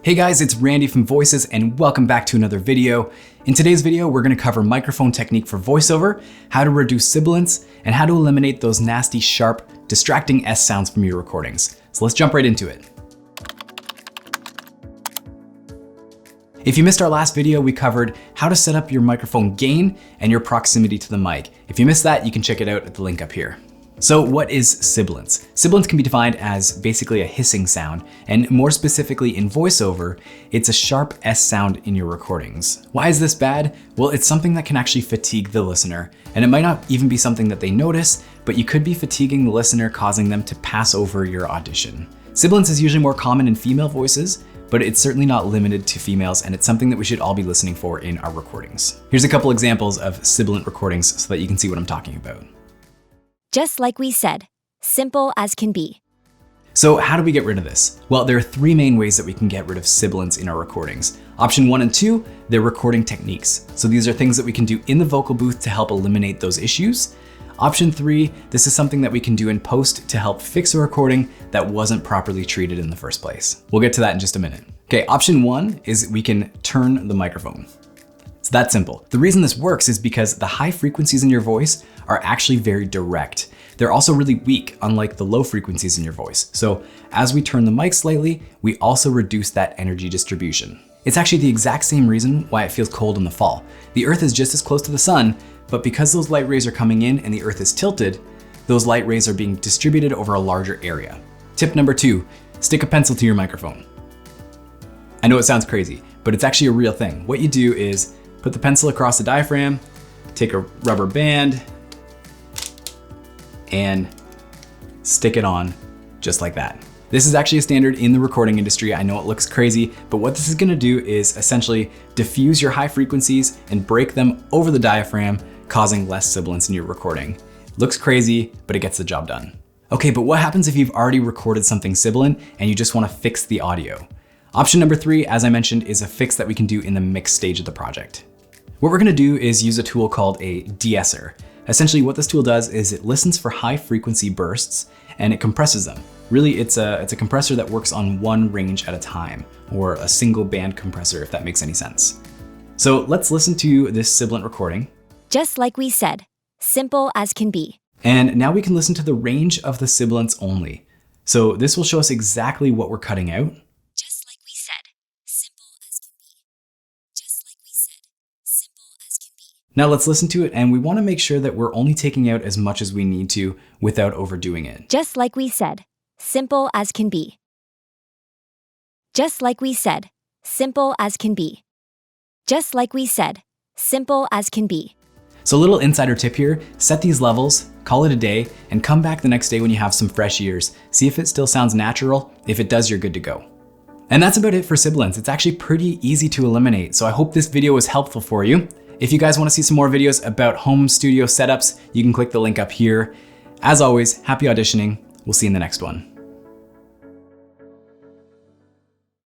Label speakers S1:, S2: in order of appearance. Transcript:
S1: Hey guys, it's Randy from Voices and welcome back to another video. In today's video, we're gonna cover microphone technique for voiceover, how to reduce sibilance, and how to eliminate those nasty, sharp, distracting S sounds from your recordings. So let's jump right into it. If you missed our last video, we covered how to set up your microphone gain and your proximity to the mic. If you missed that, you can check it out at the link up here. So what is sibilance? Sibilance can be defined as basically a hissing sound, and more specifically in voiceover, it's a sharp S sound in your recordings. Why is this bad? Well, it's something that can actually fatigue the listener, and it might not even be something that they notice, but you could be fatiguing the listener, causing them to pass over your audition. Sibilance is usually more common in female voices, but it's certainly not limited to females, and it's something that we should all be listening for in our recordings. Here's a couple examples of sibilant recordings so that you can see what I'm talking about.
S2: Just like we said, simple as can be.
S1: So how do we get rid of this? Well, there are three main ways that we can get rid of sibilance in our recordings. Option 1 and 2, they're recording techniques. So these are things that we can do in the vocal booth to help eliminate those issues. Option 3, this is something that we can do in post to help fix a recording that wasn't properly treated in the first place. We'll get to that in just a minute. Okay, option 1 is we can turn the microphone. It's that simple. The reason this works is because the high frequencies in your voice are actually very direct. They're also really weak, unlike the low frequencies in your voice. So as we turn the mic slightly, we also reduce that energy distribution. It's actually the exact same reason why it feels cold in the fall. The Earth is just as close to the sun, but because those light rays are coming in and the Earth is tilted, those light rays are being distributed over a larger area. Tip number 2, stick a pencil to your microphone. I know it sounds crazy, but it's actually a real thing. What you do is put the pencil across the diaphragm, take a rubber band, and stick it on just like that. This is actually a standard in the recording industry. I know it looks crazy, but what this is gonna do is essentially diffuse your high frequencies and break them over the diaphragm, causing less sibilance in your recording. Looks crazy, but it gets the job done. Okay, but what happens if you've already recorded something sibilant and you just wanna fix the audio? Option number 3, as I mentioned, is a fix that we can do in the mix stage of the project. What we're gonna do is use a tool called a de-esser. Essentially what this tool does is it listens for high frequency bursts and it compresses them. Really, it's a compressor that works on one range at a time, or a single band compressor, if that makes any sense. So let's listen to this sibilant recording.
S2: Just like we said, simple as can be.
S1: And now we can listen to the range of the sibilance only. So this will show us exactly what we're cutting out.
S2: Just like we said, simple as can be. Just like we said, simple as can be.
S1: Now let's listen to it, and we want to make sure that we're only taking out as much as we need to without overdoing it.
S2: Just like we said, simple as can be. Just like we said, simple as can be. Just like we said, simple as can be.
S1: So a little insider tip here, set these levels, call it a day, and come back the next day when you have some fresh ears. See if it still sounds natural. If it does, you're good to go. And that's about it for sibilance. It's actually pretty easy to eliminate, so I hope this video was helpful for you. If you guys want to see some more videos about home studio setups, you can click the link up here. As always, happy auditioning. We'll see you in the next one.